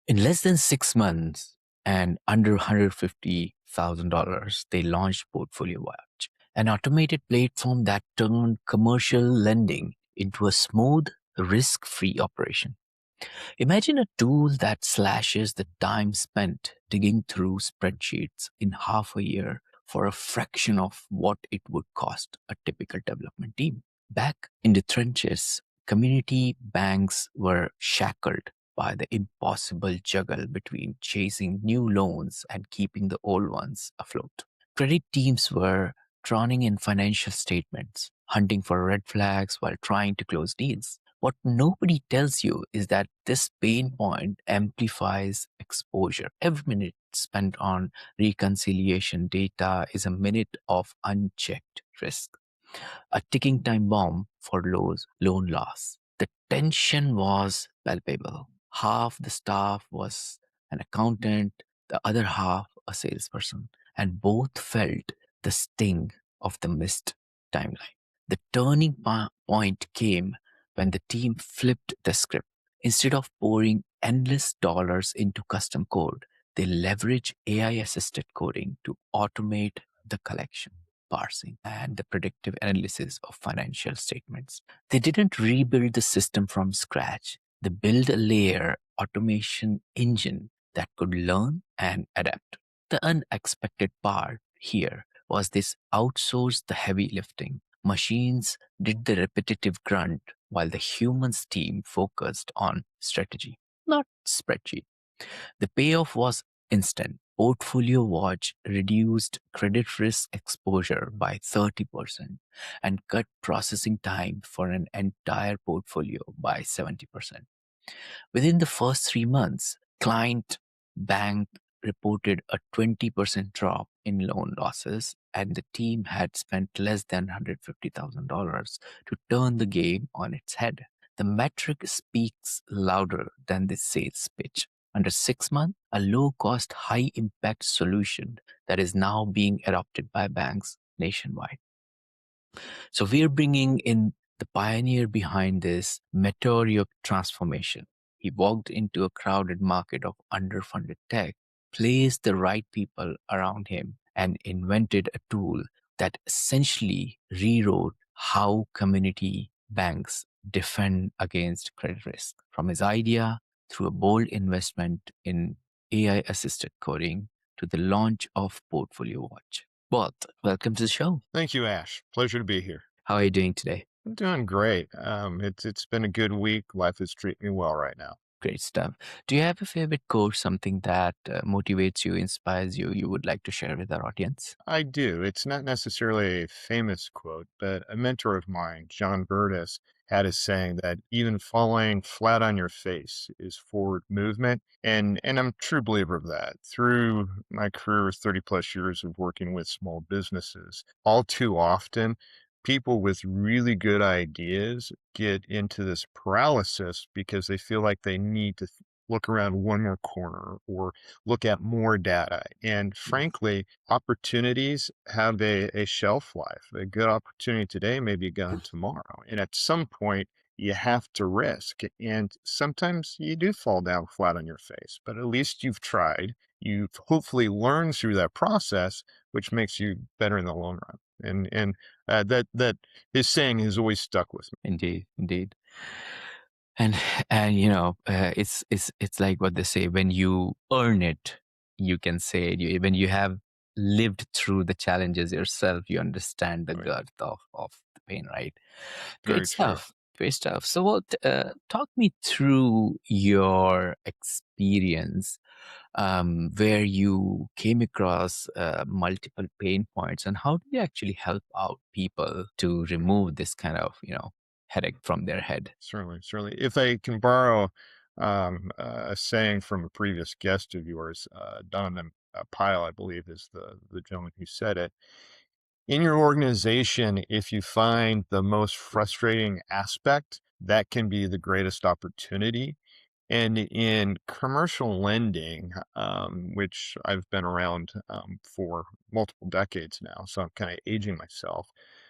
In less than 6 months and under $150,000, they launched Portfolio Watch, an automated platform that turned commercial lending into a smooth, risk free operation. Imagine a tool that slashes the time spent digging through spreadsheets in half a year for a fraction of what it would cost a typical development team. Back in the trenches, community banks were shackled by the impossible juggle between chasing new loans and keeping the old ones afloat. Credit teams were drowning in financial statements, hunting for red flags while trying to close deals. What nobody tells you is that this pain point amplifies exposure. Every minute spent on reconciliation data is a minute of unchecked risk, a ticking time bomb for loan loss. The tension was palpable. Half the staff was an accountant, the other half a salesperson, and both felt the sting of the missed timeline. The turning point came when the team flipped the script. Instead of pouring endless dollars into custom code, they leverage AI assisted coding to automate the collection, parsing, and the predictive analysis of financial statements. They didn't rebuild the system from scratch. They built a layer automation engine that could learn and adapt. The unexpected part here was this outsourced the heavy lifting. Machines did the repetitive grunt while the humans team focused on strategy, not spreadsheet. The payoff was instant. Portfolio Watch reduced credit risk exposure by 30% and cut processing time for an entire portfolio by 70%. Within the first 3 months, client bank reported a 20% drop in loan losses, and the team had spent less than $150,000 to turn the game on its head. The metric speaks louder than the sales pitch. Under 6 months, a low cost, high impact solution that is now being adopted by banks nationwide. So we're bringing in the pioneer behind this meteoric transformation. He walked into a crowded market of underfunded tech, placed the right people around him, and invented a tool that essentially rewrote how community banks defend against credit risk. From his idea through a bold investment in AI assisted coding to the launch of Portfolio Watch. Walt, welcome to the show. Thank you, Ash. Pleasure to be here. How are you doing today? I'm doing great. It's been a good week. Life is treating me well right now. Great stuff. Do you have a favorite quote, something that motivates you, inspires you, you would like to share with our audience? I do. It's not necessarily a famous quote, but a mentor of mine, John Burtis, had a saying that even falling flat on your face is forward movement. And I'm a true believer of that. Through my career with 30 plus years of working with small businesses, all too often people with really good ideas get into this paralysis because they feel like they need to look around one more corner or look at more data. And frankly, opportunities have a shelf life. A good opportunity today may be gone tomorrow. And at some point, you have to risk. And sometimes you do fall down flat on your face, but at least you've tried. You've hopefully learned through that process, which makes you better in the long run. That his saying has always stuck with me. Indeed, indeed. And it's like what they say: when you earn it, you can say it. When you have lived through the challenges yourself, you understand the Right. girth of the pain, right? Great Very true. stuff. Great stuff. So, what? Talk me through your experience where you came across multiple pain points, and how do you actually help out people to remove this kind of headache from their head? Certainly, certainly. If I can borrow a saying from a previous guest of yours, Donovan Pyle, I believe, is the gentleman who said it. In your organization, if you find the most frustrating aspect, that can be the greatest opportunity. And in commercial lending, which I've been around for multiple decades now, so I'm kind of aging myself,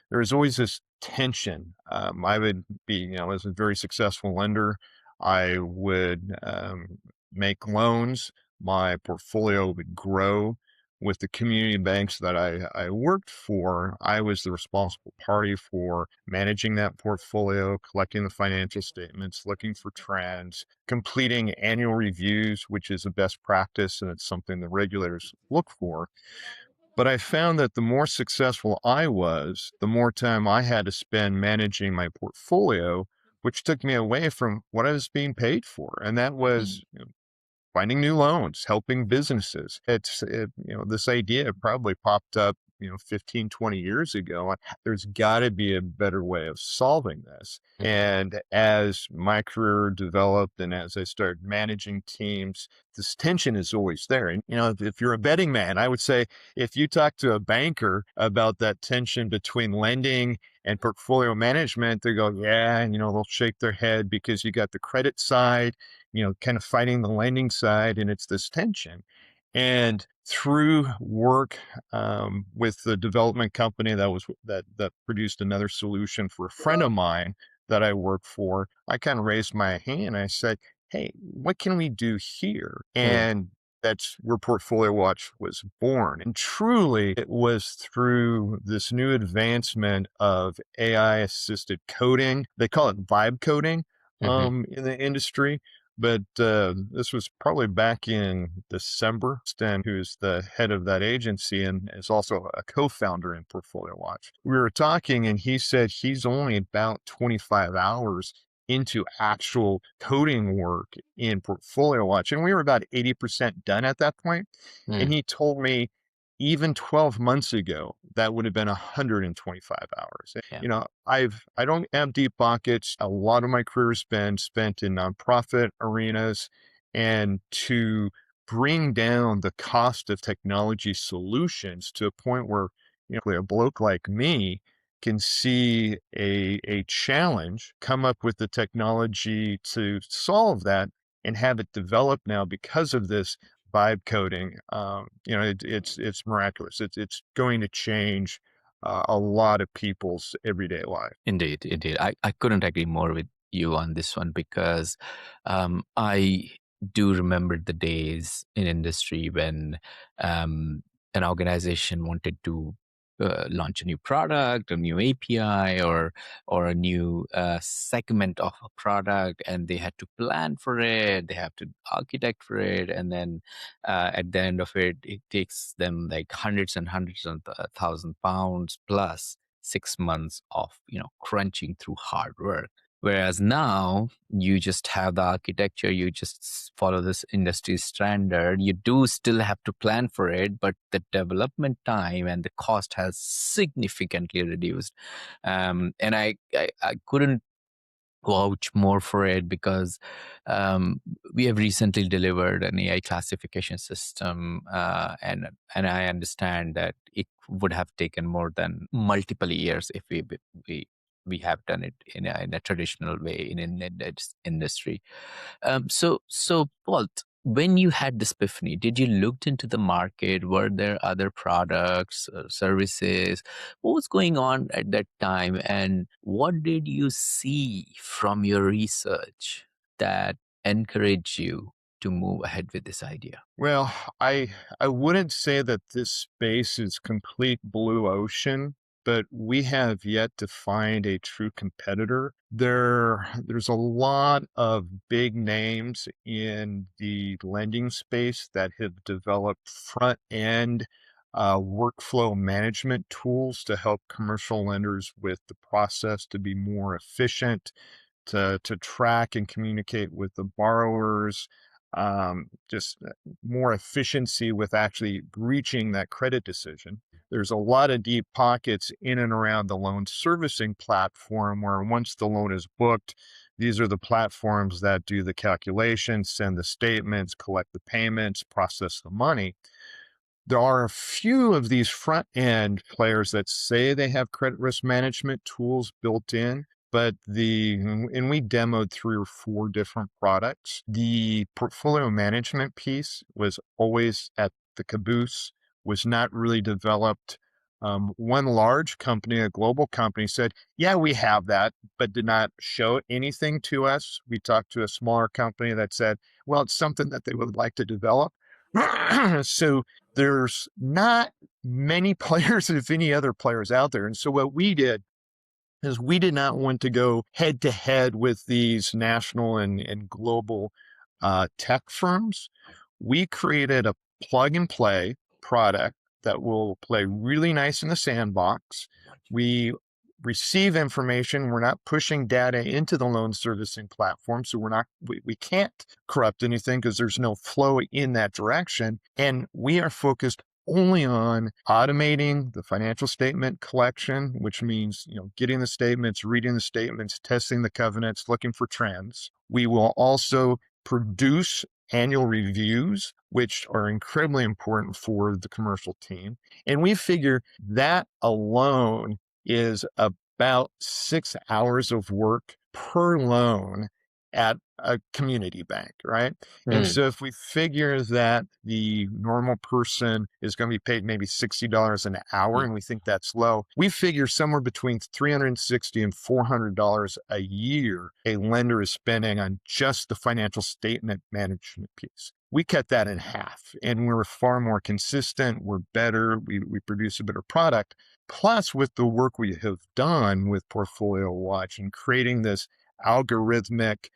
there's always this tension. I would be, as a very successful lender, I would make loans. My portfolio would grow with the community banks that I worked for. I was the responsible party for managing that portfolio, collecting the financial statements, looking for trends, completing annual reviews, which is a best practice and it's something the regulators look for. But I found that the more successful I was, the more time I had to spend managing my portfolio, which took me away from what I was being paid for. And that Mm, was finding new loans, helping businesses. This idea probably popped up, 15, 20 years ago. And there's got to be a better way of solving this. mhm, And as my career developed and as I started managing teams, this tension is always there. And, if you're a betting man, I would say if you talk to a banker about that tension between lending and portfolio management, they go, yeah, and, they'll shake their head because you got the credit side, kind of fighting the lending side, and it's this tension. And through work with the development company that produced another solution for a friend of mine that I work for, I kind of raised my hand. I said, "Hey, what can we do here?" mm, And that's where Portfolio Watch was born. And truly, it was through this new advancement of AI assisted coding. They call it vibe coding mhm, in the industry. But this was probably back in December. Stan, who's the head of that agency and is also a co-founder in Portfolio Watch. We were talking, and he said he's only about 25 hours into actual coding work in Portfolio Watch, and we were about 80% done at that point. And mm, he told me even 12 months ago that would have been 125 hours. yeah, I don't have deep pockets. A lot of my career has been spent in nonprofit arenas, and to bring down the cost of technology solutions to a point where, a bloke like me can see a challenge, come up with the technology to solve that, and have it develop now because of this vibe coding. It's miraculous. It's going to change a lot of people's everyday life. indeed, indeed. I couldn't agree more with you on this one because I do remember the days in industry when um, an organization wanted to launch a new product, a new API, or a new segment of a product, and they had to plan for it, they have to architect for it, and then at the end of it, it takes them like hundreds and hundreds of £1,000 plus 6 months of crunching through hard work. Whereas now you just have the architecture, you just follow this industry standard. You do still have to plan for it, but the development time and the cost has significantly reduced. And I couldn't vouch more for it because um, we have recently delivered an AI classification system, and I understand that it would have taken more than multiple years if we we have done it in a traditional way in this industry. So Walt, when you had this epiphany, did you looked into the market? Were there other products, services? What was going on at that time, and what did you see from your research that encouraged you to move ahead with this idea? Well, I wouldn't say that this space is complete blue ocean, but we have yet to find a true competitor. There's a lot of big names in the lending space that have developed front end workflow management tools to help commercial lenders with the process to be more efficient, to track and communicate with the borrowers, just more efficiency with actually reaching that credit decision. There's a lot of deep pockets in and around the loan servicing platform where once the loan is booked, these are the platforms that do the calculations, send the statements, collect the payments, process the money. There are a few of these front end players that say they have credit risk management tools built in, but and we demoed 3 or 4 different products. The portfolio management piece was always at the caboose, was not really developed. One large company, a global company, said, "Yeah, we have that," but did not show anything to us. We talked to a smaller company that said, well, it's something that they would like to develop. So there's not many players, if any other players out there. And so what we did is we did not want to go head to head with these national and global tech firms. We created a plug and play product that will play really nice in the sandbox. We receive information. We're not pushing data into the loan servicing platform. So we can't corrupt anything because there's no flow in that direction. And we are focused only on automating the financial statement collection, which means, getting the statements, reading the statements, testing the covenants, looking for trends. We will also produce annual reviews, which are incredibly important for the commercial team. And we figure that alone is about 6 hours of work per loan at a community bank, right? And Mm, so if we figure that the normal person is going to be paid maybe $60 an hour, mm, and we think that's low, we figure somewhere between $360 and $400 a year a lender is spending on just the financial statement management piece. We cut that in half, and we're far more consistent. We're better. We produce a better product. Plus, with the work we have done with Portfolio Watch and creating this algorithmic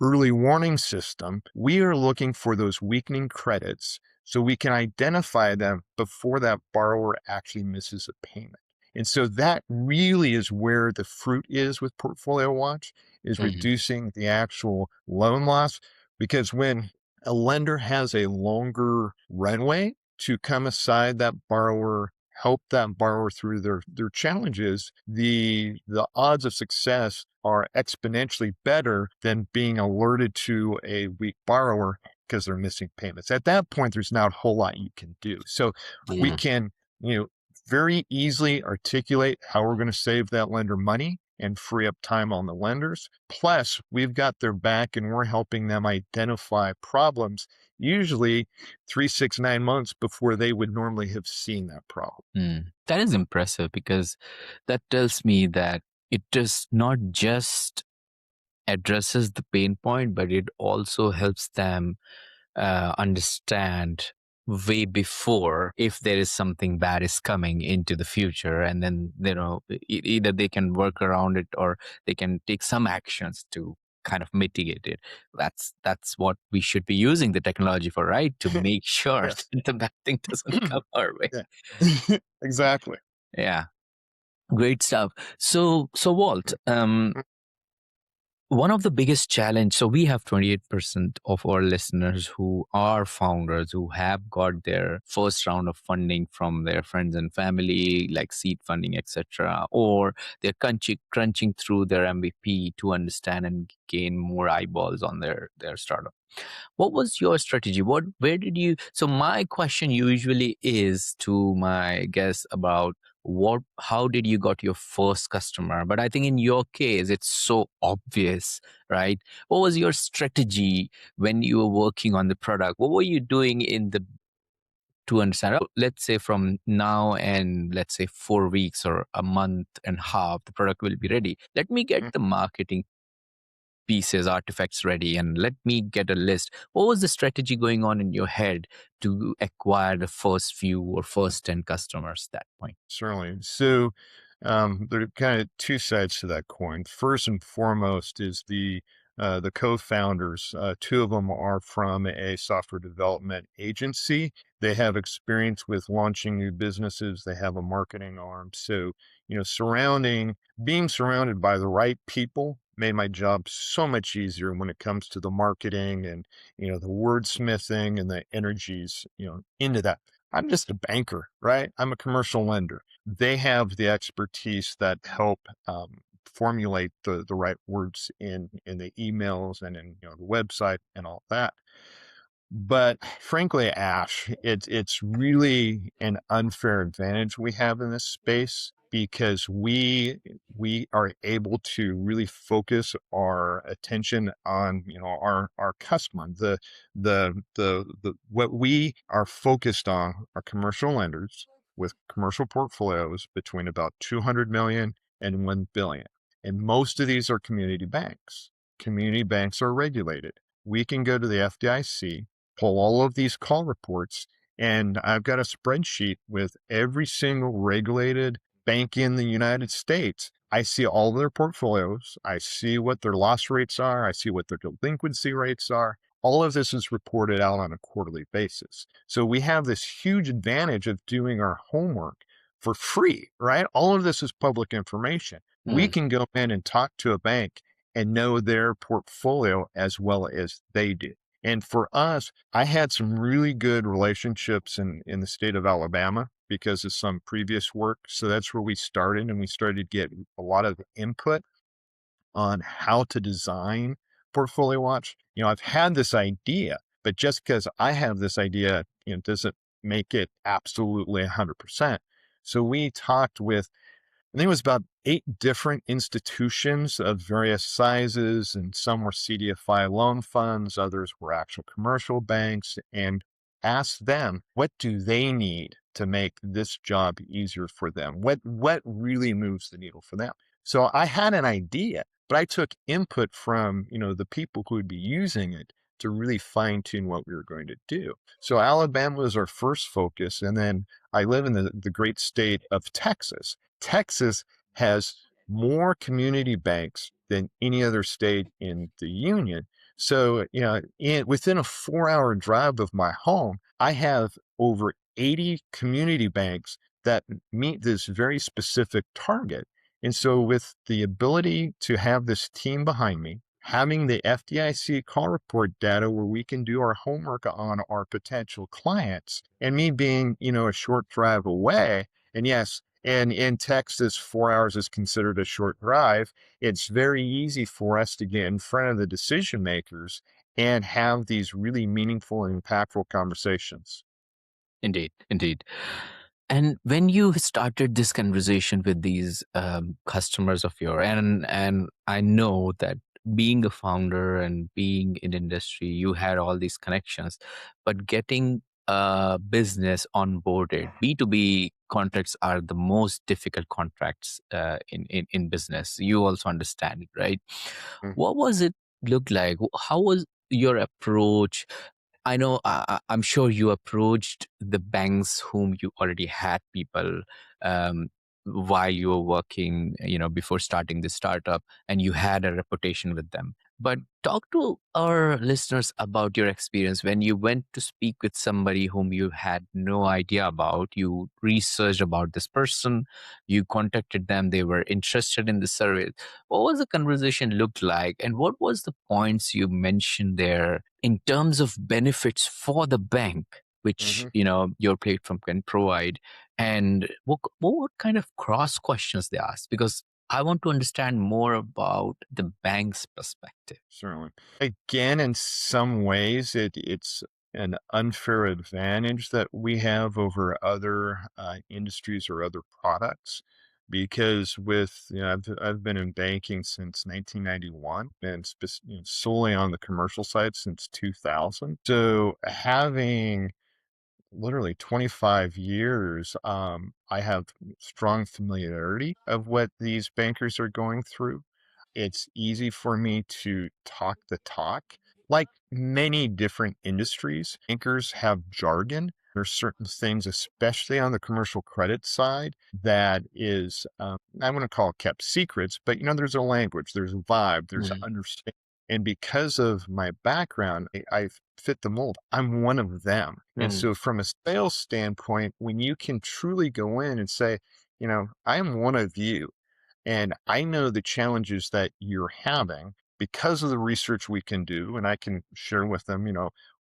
early warning system, we are looking for those weakening credits so we can identify them before that borrower actually misses a payment. And so that really is where the fruit is with Portfolio Watch, is mm, reducing the actual loan loss. Because when a lender has a longer runway to come aside that borrower, help that borrower through their challenges, the odds of success are exponentially better than being alerted to a weak borrower because they're missing payments. At that point, there's not a whole lot you can do. So we yeah. can, very easily articulate how we're going to save that lender money and free up time on the lenders. Plus, we've got their back and we're helping them identify problems, usually 3, 6, 9 months before they would normally have seen that problem. Mm. That is impressive because that tells me that it does not just addresses the pain point, but it also helps them understand way before if there is something bad is coming into the future, and then either they can work around it or they can take some actions to kind of mitigate it. That's what we should be using the technology for, right? To make sure Yes. that the bad thing doesn't come our way. Yeah. Exactly. Yeah, great stuff. So Walt, one of the biggest challenge, so we have 28% of our listeners who are founders who have got their first round of funding from their friends and family, like seed funding, etc., or they're crunching through their MVP to understand and gain more eyeballs on their startup. What was your strategy? Where did you? So my question usually is to my guests about how did you got your first customer? But I think in your case, it's so obvious, right? What was your strategy when you were working on the product? What were you doing to understand? Oh, let's say from now and let's say 4 weeks or a month and a half, the product will be ready. Let me get the marketing pieces, artifacts ready, and let me get a list. What was the strategy going on in your head to acquire the first few or first 10 customers at that point? Certainly. So there are kind of two sides to that coin. First and foremost is the co-founders. Two of them are from a software development agency. They have experience with launching new businesses. They have a marketing arm. So, being surrounded by the right people made my job so much easier when it comes to the marketing and, the wordsmithing and the energies, into that. I'm just a banker, right? I'm a commercial lender. They have the expertise that help formulate the right words in the emails and in the website and all that. But frankly, Ash, it's really an unfair advantage we have in this space because we are able to really focus our attention on our customer. The what we are focused on are commercial lenders with commercial portfolios between about 200 million and 1 billion. And most of these are community banks. Community banks are regulated. we can go to the FDIC, pull all of these call reports, and I've got a spreadsheet with every single regulated bank in the United States. I see all their portfolios. I see what their loss rates are. I see what their delinquency rates are. All of this is reported out on a quarterly basis. So we have this huge advantage of doing our homework for free, right? All of this is public information. We Mm, can go in and talk to a bank and know their portfolio as well as they do. And for us, I had some really good relationships in the state of Alabama because of some previous work. So that's where we started, and we started to get a lot of input on how to design Portfolio Watch. I've had this idea, but just because I have this idea, doesn't make it absolutely 100%. So we talked with, I think it was about 8 different institutions of various sizes, and some were CDFI loan funds, others were actual commercial banks, and asked them, what do they need to make this job easier for them? What really moves the needle for them? So I had an idea, but I took input from, the people who would be using it to really fine tune what we were going to do. So Alabama was our first focus, and then I live in the great state of Texas. Texas has more community banks than any other state in the union. So, within a 4-hour drive of my home, I have over 80 community banks that meet this very specific target. And so, with the ability to have this team behind me, having the FDIC call report data where we can do our homework on our potential clients, and me being, a short drive away, and yes, and in Texas, 4 hours is considered a short drive. It's very easy for us to get in front of the decision makers and have these really meaningful and impactful conversations. indeed, indeed. And when you started this conversation with these customers of yours, and I know that being a founder and being in industry, you had all these connections, but getting a business onboarded, B2B contracts are the most difficult contracts in business. You also understand it, right? Mm. What was it look like? How was your approach? I know, I'm sure you approached the banks whom you already had people um, while you were working, before starting the startup, and you had a reputation with them. But talk to our listeners about your experience when you went to speak with somebody whom you had no idea about. You researched about this person, you contacted them, they were interested in the service. What was the conversation looked like, and what was the points you mentioned there in terms of benefits for the bank, which Mhm. your platform can provide, and what kind of cross questions they ask? Because I want to understand more about the bank's perspective. Certainly. Again, in some ways, it's an unfair advantage that we have over other industries or other products, because I've been in banking since 1991 and solely on the commercial side since 2000. So having literally 25 years, I have strong familiarity of what these bankers are going through. It's easy for me to talk the talk. Like many different industries, bankers have jargon. There's certain things, especially on the commercial credit side, that is, I want to call it kept secrets, but there's a language, there's a vibe, there's an Mm, understanding. And because of my background, I fit the mold. I'm one of them. And mm, so, from a sales standpoint, when you can truly go in and say, I am one of you, and I know the challenges that you're having because of the research we can do, and I can share with them,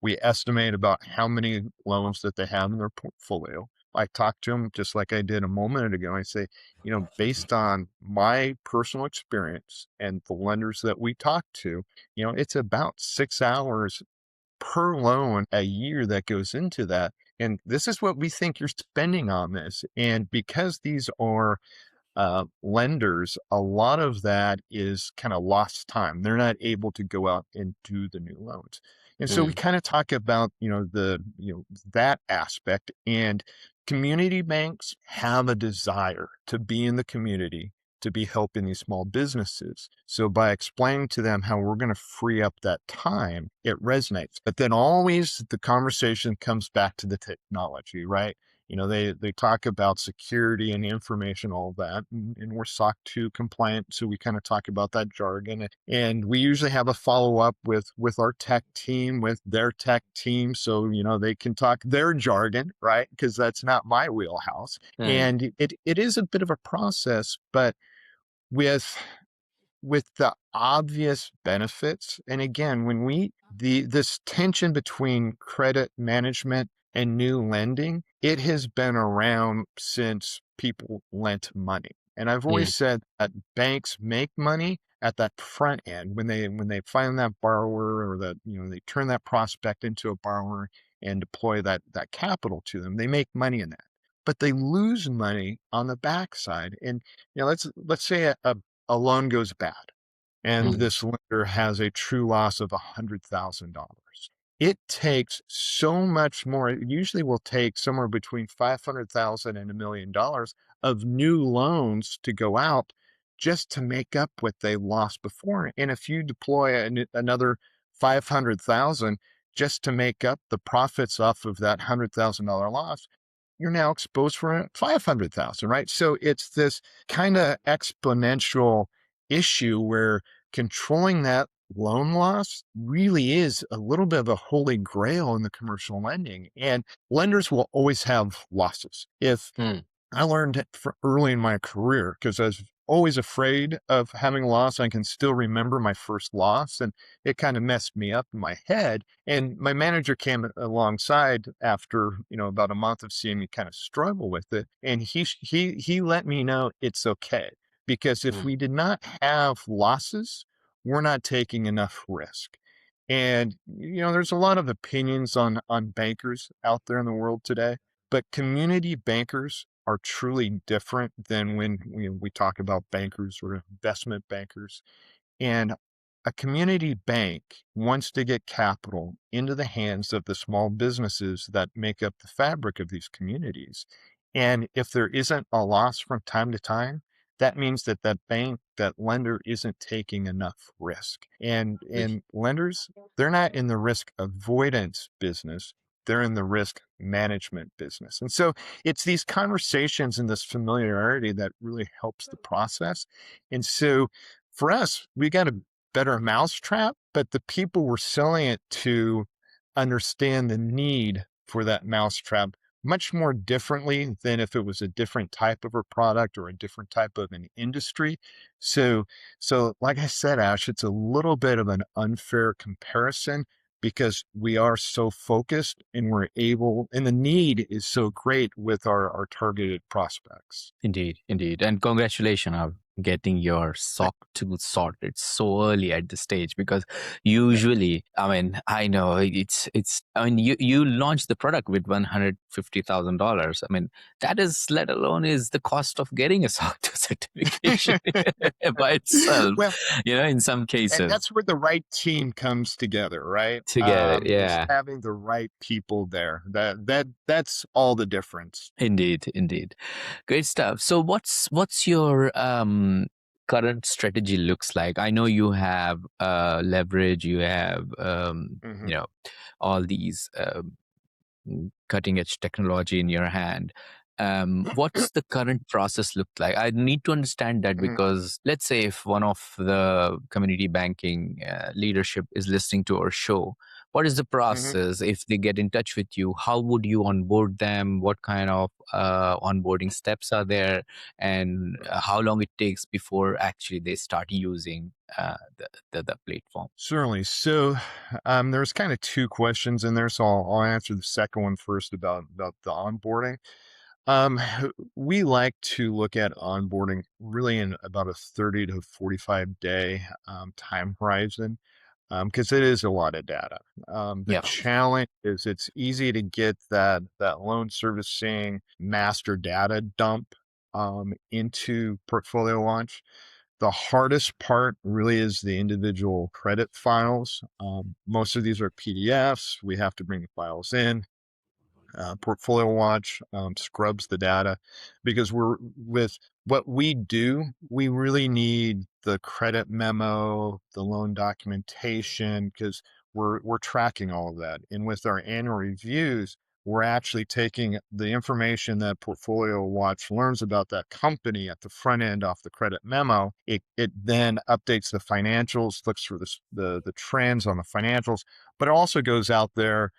we estimate about how many loans that they have in their portfolio. I talk to them just like I did a moment ago. I say, based on my personal experience and the lenders that we talk to, it's about 6 hours per loan a year that goes into that. And this is what we think you're spending on this. And because these are lenders, a lot of that is kind of lost time. They're not able to go out and do the new loans. And so we mm, kind of talk about, that aspect, and community banks have a desire to be in the community to be helping these small businesses. So by explaining to them how we're going to free up that time, it resonates. But then always the conversation comes back to the technology, right? They talk about security and information, all of that, and we're SOC 2 compliant, so we kind of talk about that jargon. And we usually have a follow up with our tech team, with their tech team, so they can talk their jargon, right? Because that's not my wheelhouse. Mm, And it is a bit of a process, but with the obvious benefits. And again, when this tension between credit management and new lending, it has been around since people lent money. And I've always mm, said that banks make money at that front end when they find that borrower, or that they turn that prospect into a borrower and deploy that capital to them. They make money in that. But they lose money on the backside. And let's say a loan goes bad and mm, this lender has a true loss of $100,000. It takes so much more. It usually will take somewhere between 500,000 and $1 million of new loans to go out just to make up what they lost before. And if you deploy another 500,000 just to make up the profits off of that $100,000 loss, you're now exposed for 500,000, right? So it's this kind of exponential issue where controlling that loan loss really is a little bit of a holy grail in the commercial lending. And lenders will always have losses. If mm, I learned it early in my career, because I was always afraid of having a loss. I can still remember my first loss, and it kind of messed me up in my head. And my manager came alongside after about a month of seeing me kind of struggle with it, and he let me know it's okay, because if mm. we did not have losses, we're not taking enough risk. And there's a lot of opinions on bankers out there in the world today, but community bankers are truly different than when we talk about bankers or investment bankers. And a community bank wants to get capital into the hands of the small businesses that make up the fabric of these communities. And if there isn't a loss from time to time, that means that bank, that lender isn't taking enough risk. And lenders, they're not in the risk avoidance business. They're in the risk management business. And so it's these conversations and this familiarity that really helps the process. And so for us, we got a better mousetrap, but the people we're selling it to understand the need for that mousetrap much more differently than if it was a different type of a product or a different type of an industry. So, so like I said, Ash, it's a little bit of an unfair comparison because we are so focused and we're able, and the need is so great with our targeted prospects. Indeed, indeed. And congratulations on getting your Thank- SOC 2 sorted so early at this stage, because Yeah. usually, I mean, I know I mean, you launched the product with $150,000. I mean, that is, let alone is the cost of getting a SOC 2 certification by itself, Well, in some and cases. that's where the right team comes together, right? To get it. Is Yeah. having the right people there. That's all the difference. Indeed, indeed. Great stuff. So what's your current strategy looks like? I know you have leverage, you have Hmm. all these cutting edge technology in your hand. What's the current process look like? I need to understand that, Hmm. because let's say if one of the community banking leadership is listening to our show, what is the Hmm. process? If they get in touch with you, how would you onboard them? What kind of onboarding steps are there? And how long it takes before actually they start using the platform? Certainly. So there's kind of two questions in there, so I'll answer the second one first about the onboarding. Um, we like to look at onboarding really in about a 30 to 45 day time horizon, because it is a lot of data. The Yeah. challenge is it's easy to get that loan servicing master data dump into portfolio launch. The hardest part really is the individual credit files. Most of these are PDFs. We have to bring the files in. Portfolio Watch scrubs the data because we're with what we do. We really need the credit memo, the loan documentation, because we're tracking all of that. And with our annual reviews, we're actually taking the information that Portfolio Watch learns about that company at the front end off the credit memo. It then updates the financials, looks for the trends on the financials, but it also goes out there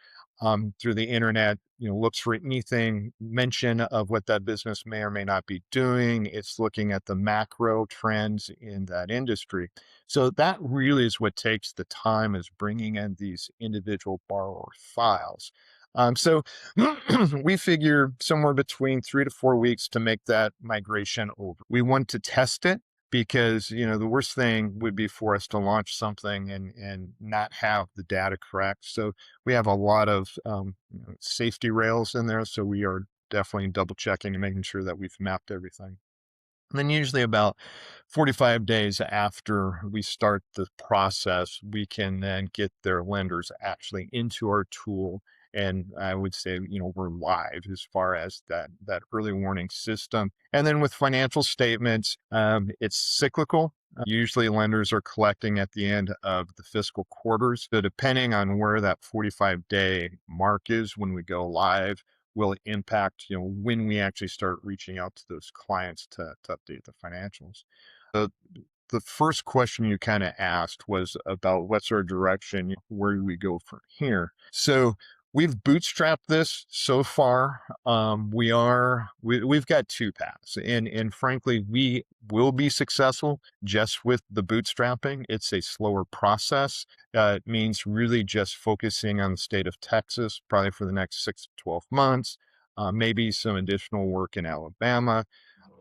through the internet, looks for anything mention of what that business may or may not be doing. It's looking at the macro trends in that industry. So that really is what takes the time, is bringing in these individual borrower files. So we figure somewhere between 3 to 4 weeks to make that migration over. We want to test it because the worst thing would be for us to launch something and not have the data correct. So we have a lot of safety rails in there, so we are definitely double checking and making sure that we've mapped everything. And then usually about 45 days after we start the process, we can then get their lenders actually into our tool. And I would say, we're live as far as that early warning system. And then with financial statements, it's cyclical. Usually lenders are collecting at the end of the fiscal quarters. So depending on where that 45-day mark is when we go live, will impact, when we actually start reaching out to those clients to update the financials. The the first question you kind of asked was about what's our direction, where do we go from here? So we've bootstrapped this so far. We've got two paths, and frankly, we will be successful just with the bootstrapping. It's a slower process. It means really just focusing on the state of Texas, probably for the next 6 to 12 months. Maybe some additional work in Alabama.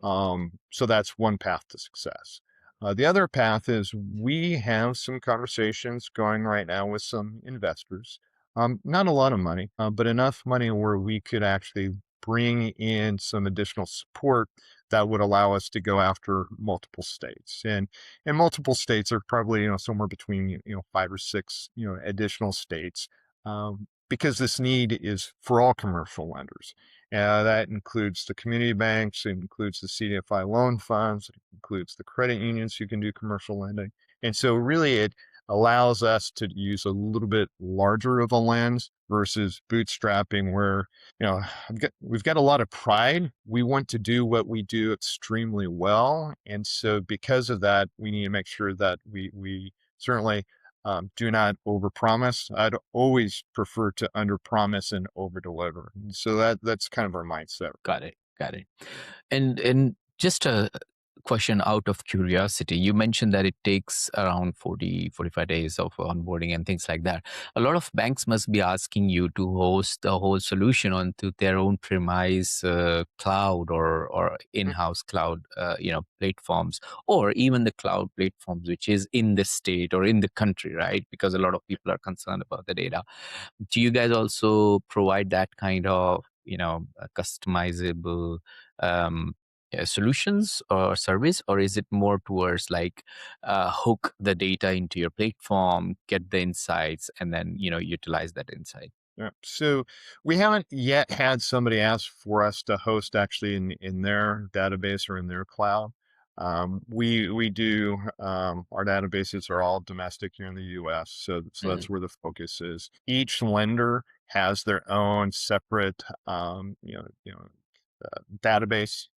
So that's one path to success. The other path is we have some conversations going right now with some investors. Not a lot of money, but enough money where we could actually bring in some additional support that would allow us to go after multiple states. And multiple states are probably, somewhere between, 5 or 6, additional states. Because this need is for all commercial lenders. That includes the community banks, it includes the CDFI loan funds, it includes the credit unions who can do commercial lending. And so really it allows us to use a little bit larger of a lens versus bootstrapping where, we've got a lot of pride. We want to do what we do extremely well. And so because of that, we need to make sure that we certainly do not overpromise. I'd always prefer to underpromise and overdeliver. So that's kind of our mindset. Got it. Got it. And just a question out of curiosity, you mentioned that it takes around 40-45 days of onboarding and things like that. A lot of banks must be asking you to host the whole solution onto their own premise cloud or in-house cloud platforms, or even the cloud platforms which is in the state or in the country, right? Because a lot of people are concerned about the data. Do you guys also provide that kind of customizable um, solutions or service, or is it more towards like hook the data into your platform, get the insights, and then utilize that insight? Yeah. So we haven't yet had somebody ask for us to host actually in their database or in their cloud. We do our databases are all domestic here in the U.S. So Mhm. that's where the focus is. Each lender has their own separate database,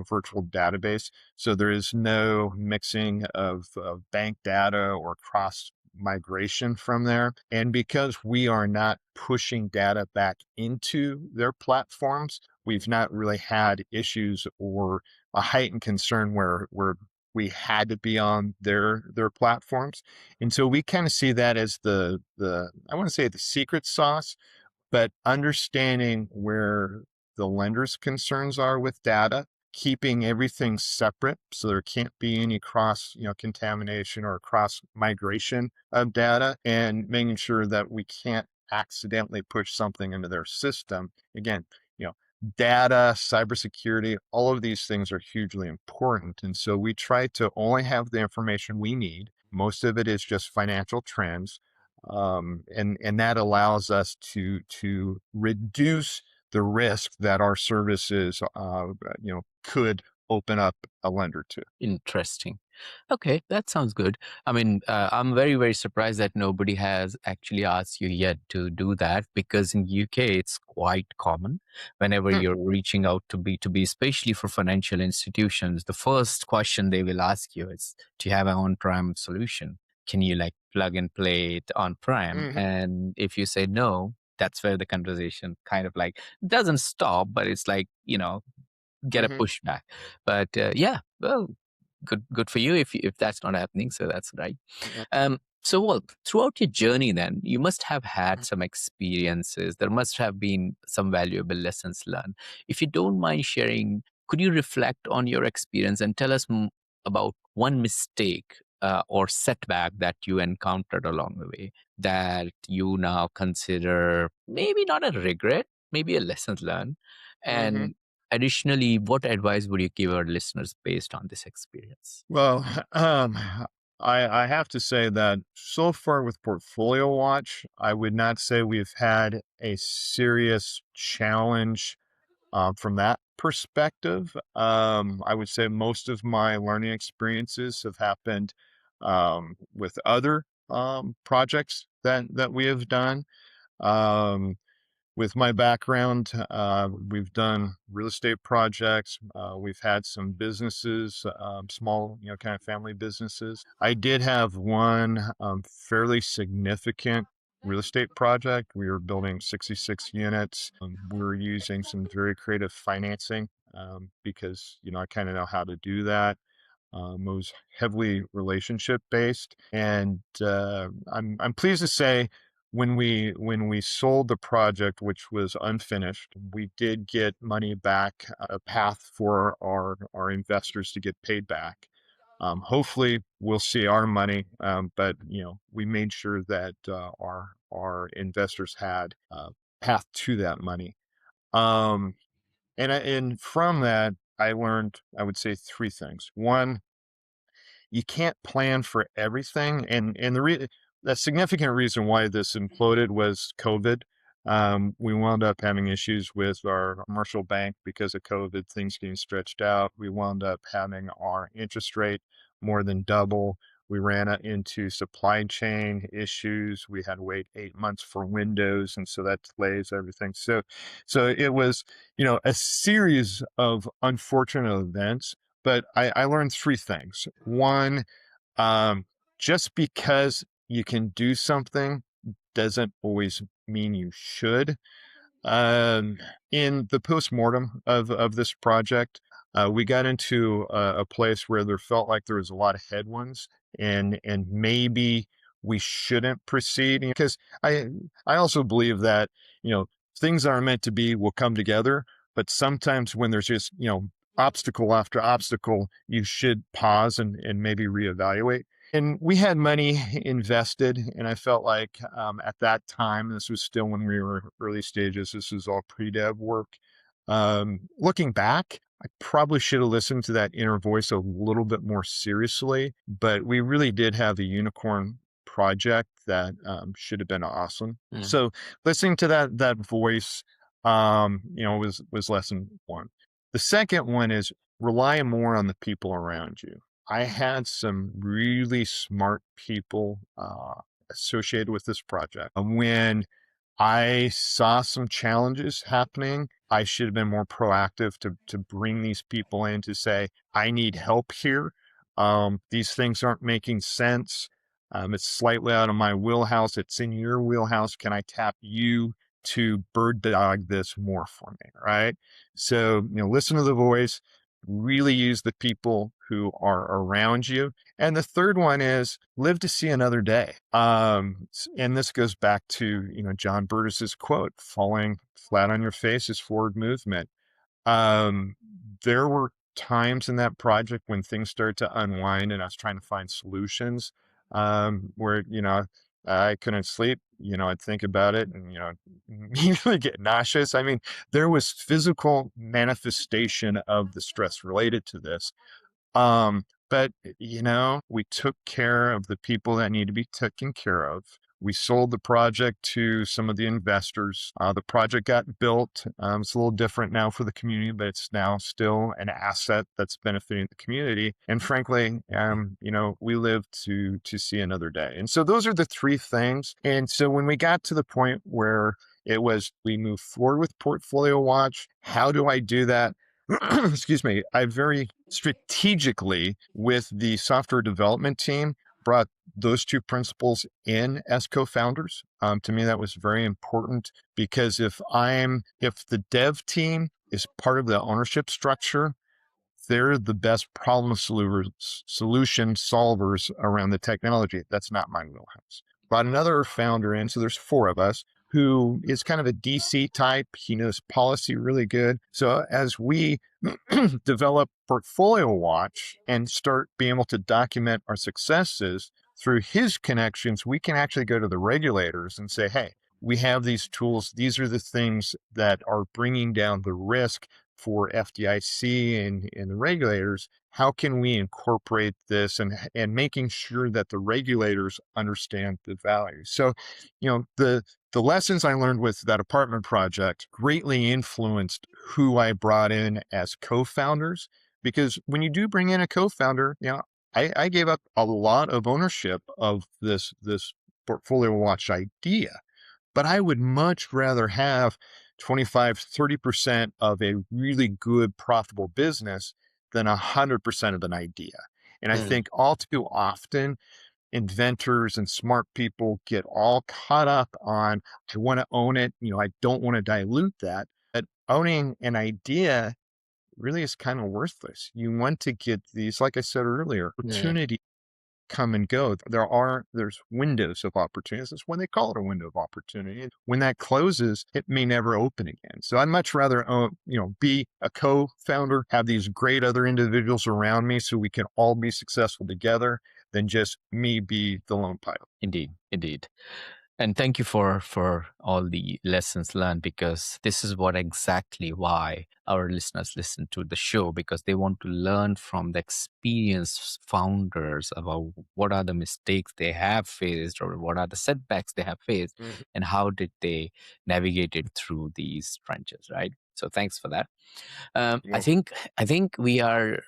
virtual database. So there is no mixing of bank data or cross migration from there. And because we are not pushing data back into their platforms, we've not really had issues or a heightened concern where we had to be on their platforms. And so we kind of see that as the I want to say the secret sauce, but understanding where the lender's concerns are with data, keeping everything separate so there can't be any cross, contamination or cross migration of data, and making sure that we can't accidentally push something into their system. Again, you know, data, cybersecurity, all of these things are hugely important. And so we try to only have the information we need. Most of it is just financial trends, and that allows us to reduce the risk that our services, could open up a lender to. Interesting. Okay, that sounds good. I mean, I'm very, very surprised that nobody has actually asked you yet to do that, because in UK it's quite common. Whenever Hmm, you're reaching out to B2B, especially for financial institutions, the first question they will ask you is, do you have an on-prem solution? Can you like plug and play it on-prem? mhm, And if you say no, that's where the conversation kind of like doesn't stop, but it's like, get a mhm, pushback. But yeah, well, good for you if that's not happening. So that's right. yeah, So well, throughout your journey, then you must have had some experiences. There must have been some valuable lessons learned. If you don't mind sharing, could you reflect on your experience and tell us about one mistake or setback that you encountered along the way that you now consider maybe not a regret, maybe a lesson learned, mhm. and additionally, what advice would you give our listeners based on this experience? Well, I have to say that so far with Portfolio Watch, I would not say we've had a serious challenge from that perspective. I would say most of my learning experiences have happened with other projects that we have done. Um, with my background, we've done real estate projects. We've had some businesses, small, kind of family businesses. I did have one fairly significant real estate project. We were building 66 units. We were using some very creative financing because, I kind of know how to do that. It was heavily relationship based, and I'm pleased to say when we sold the project, which was unfinished, we did get money back, a path for our investors to get paid back. Hopefully, we'll see our money, but we made sure that our investors had a path to that money. Um, and from that, I learned, I would say, three things. One, you can't plan for everything. And the significant reason why this imploded was COVID. We wound up having issues with our commercial bank because of COVID, things getting stretched out. We wound up having our interest rate more than double. We ran into supply chain issues. We had to wait 8 months for windows, and so that delays everything. So it was, a series of unfortunate events, but I learned three things. One, um, just because you can do something doesn't always mean you should. Um, in the postmortem of this project, we got into a place where there felt like there was a lot of headwinds, and maybe we shouldn't proceed, because I also believe that things that are meant to be will come together, but sometimes when there's just obstacle after obstacle, you should pause and maybe reevaluate. And we had money invested, and I felt like at that time, this was still when we were early stages, this was all pre-dev work. Looking back, I probably should have listened to that inner voice a little bit more seriously, but we really did have a unicorn project that should have been awesome. Mm. So listening to that voice, was lesson one. The second one is rely more on the people around you. I had some really smart people associated with this project. When I saw some challenges happening, I should have been more proactive to bring these people in to say, I need help here. These things aren't making sense. It's slightly out of my wheelhouse. It's in your wheelhouse. Can I tap you to bird dog this more for me? Right. So, listen to the voice, really use the people who are around you. And the third one is live to see another day. And this goes back to, John Burtis's quote, falling flat on your face is forward movement. Um, there were times in that project when things started to unwind and I was trying to find solutions, where, I couldn't sleep, I'd think about it and, usually get nauseous. I mean, there was physical manifestation of the stress related to this. But we took care of the people that need to be taken care of. We sold the project to some of the investors. The project got built. It's a little different now for the community, but it's now still an asset that's benefiting the community. And frankly, we live to see another day. And so those are the three things. And so when we got to the point where it was we move forward with Portfolio Watch, how do I do that? Excuse me. I very strategically with the software development team brought those two principles in as co-founders. To me, that was very important because if the dev team is part of the ownership structure, they're the best solution solvers around the technology. That's not my wheelhouse. Brought another founder in, so there's four of us, who is kind of a DC type. He knows policy really good. So as we develop Portfolio Watch and start being able to document our successes through his connections, we can actually go to the regulators and say, hey, we have these tools. These are the things that are bringing down the risk for FDIC and the regulators. How can we incorporate this and making sure that the regulators understand the value? So, the lessons I learned with that apartment project greatly influenced who I brought in as co-founders, because when you do bring in a co-founder, I gave up a lot of ownership of this Portfolio Watch idea, but I would much rather have 25, 30% of a really good, profitable business than 100% of an idea. And I think all too often, inventors and smart people get all caught up on, I want to own it. I don't want to dilute that. But owning an idea really is kind of worthless. You want to get these, like I said earlier, opportunity come and go. There's windows of opportunities. That's when they call it a window of opportunity. And when that closes, it may never open again. So I'd much rather, be a co-founder, have these great other individuals around me so we can all be successful together than just me be the lone pilot. Indeed, indeed. And thank you for all the lessons learned, because this is what exactly why our listeners listen to the show, because they want to learn from the experienced founders about what are the mistakes they have faced or what are the setbacks they have faced, and how did they navigate it through these trenches, right? So thanks for that. I Well, think we are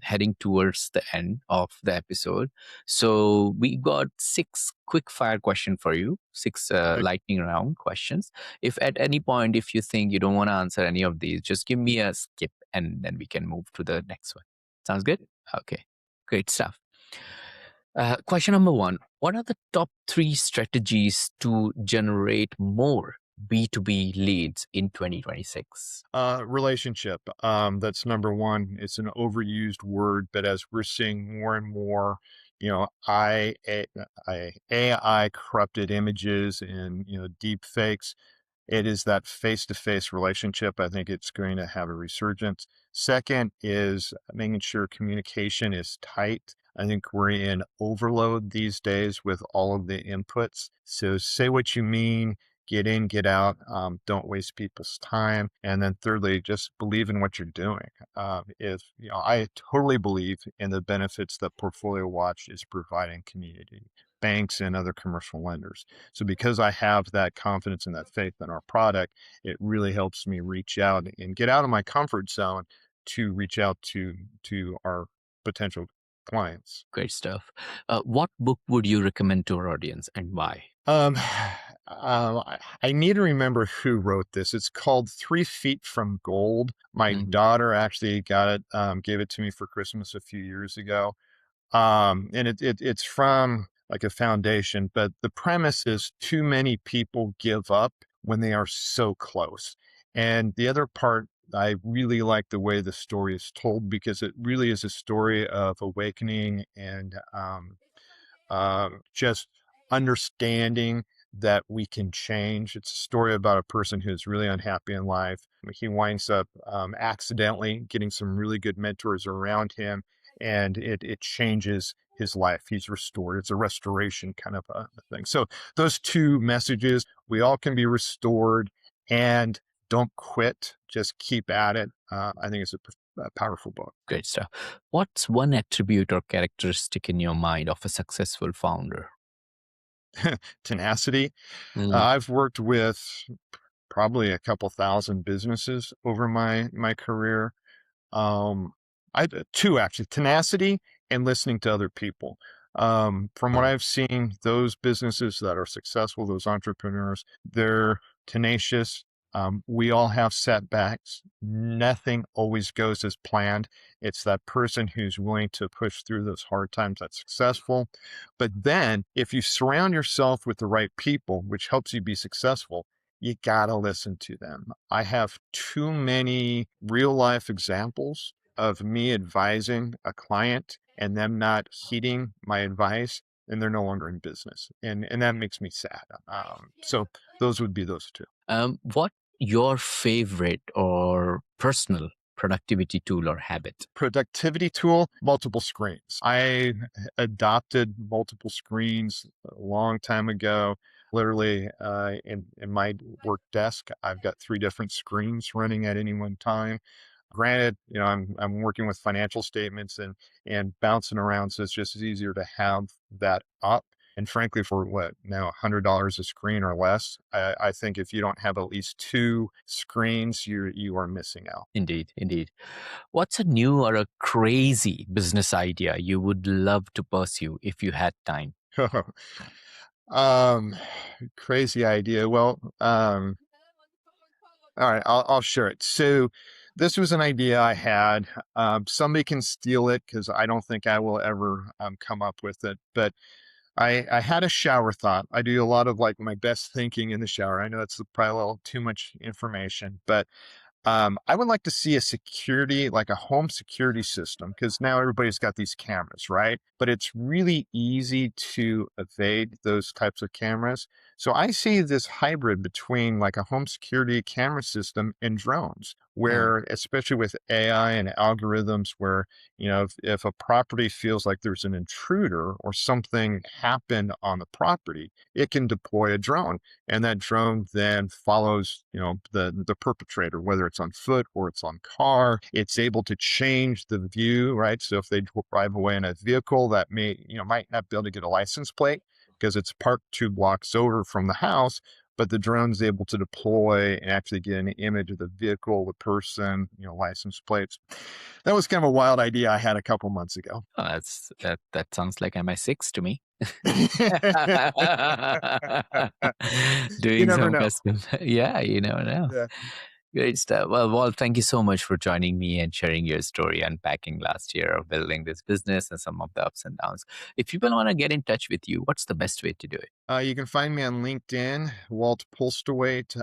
heading towards the end of the episode. So we got 6 quick fire question for you, 6 okay. lightning round questions. If at any point, if you think you don't want to answer any of these, just give me a skip and then we can move to the next one. Sounds good? Okay, great stuff. Question number 1. What are the top 3 strategies to generate more B2B leads in 2026? Relationship. That's number one. It's an overused word, but as we're seeing more and more, AI corrupted images and, deep fakes, it is that face-to-face relationship. I think it's going to have a resurgence. Second is making sure communication is tight. I think we're in overload these days with all of the inputs. So say what you mean, get in, get out. Don't waste people's time. And then thirdly, just believe in what you're doing. I totally believe in the benefits that Portfolio Watch is providing community banks and other commercial lenders. So because I have that confidence and that faith in our product, it really helps me reach out and get out of my comfort zone to reach out to our potential clients. Great stuff. What book would you recommend to our audience and why? I need to remember who wrote this. It's called 3 Feet from Gold. My Mhm. daughter actually got it, gave it to me for Christmas a few years ago. And it's from like a foundation, but the premise is too many people give up when they are so close. And the other part, I really like the way the story is told because it really is a story of awakening and just understanding that we can change. It's a story about a person who's really unhappy in life. He winds up accidentally getting some really good mentors around him, and it changes his life. He's restored. It's a restoration kind of a thing. So those two messages, we all can be restored, and don't quit. Just keep at it. I think it's a powerful book. Great stuff. What's one attribute or characteristic in your mind of a successful founder? Tenacity. Mm. I've worked with probably a couple thousand businesses over my career. Um, I two actually, tenacity and listening to other people. From what Wow. I've seen, those businesses that are successful, those entrepreneurs, they're tenacious. We all have setbacks. Nothing always goes as planned. It's that person who's willing to push through those hard times that's successful. But then, if you surround yourself with the right people, which helps you be successful, you gotta listen to them. I have too many real life examples of me advising a client and them not heeding my advice, and they're no longer in business, and that makes me sad. So those would be those two. What your favorite or personal productivity tool or habit? Productivity tool, multiple screens. I adopted multiple screens a long time ago. Literally, in my work desk, I've got 3 different screens running at any one time. Granted, I'm working with financial statements and bouncing around, so it's just easier to have that up. And frankly, for what now, $100 a screen or less, I think if you don't have at least 2 screens, you are missing out. Indeed, indeed. What's a new or a crazy business idea you would love to pursue if you had time? Um, Crazy idea. Well, all right, I'll share it. So this was an idea I had. Somebody can steal it because I don't think I will ever come up with it. But I had a shower thought. I do a lot of like my best thinking in the shower. I know that's probably a little too much information, but I would like to see a security, like a home security system, because now everybody's got these cameras, right? But it's really easy to evade those types of cameras. So I see this hybrid between like a home security camera system and drones, Oh, where, especially with AI and algorithms, where, if a property feels like there's an intruder or something happened on the property, it can deploy a drone, and that drone then follows the perpetrator, whether it's on foot or it's on car. It's able to change the view, right? So if they drive away in a vehicle that might not be able to get a license plate because it's parked 2 blocks over from the house, but the drone's able to deploy and actually get an image of the vehicle, the person, license plates. That was kind of a wild idea I had a couple months ago. that sounds like MI6 to me. You Doing never some know. custom, yeah, you never know. Yeah. Great stuff. Well, Walt, thank you so much for joining me and sharing your story, unpacking last year of building this business and some of the ups and downs. If people want to get in touch with you, what's the best way to do it? You can find me on LinkedIn, Walt Pulstwaite,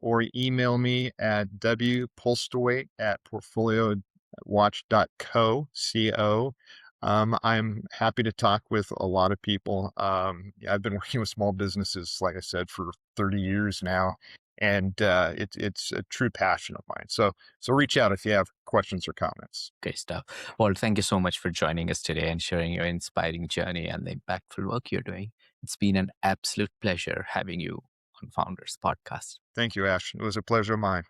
or email me at wpulstwaite at portfoliowatch.co. I'm happy to talk with a lot of people. I've been working with small businesses, like I said, for 30 years now, and it's a true passion of mine. So reach out if you have questions or comments. Great stuff. Walt, thank you so much for joining us today and sharing your inspiring journey and the impactful work you're doing. It's been an absolute pleasure having you on Founders Podcast. Thank you, Ash. It was a pleasure of mine.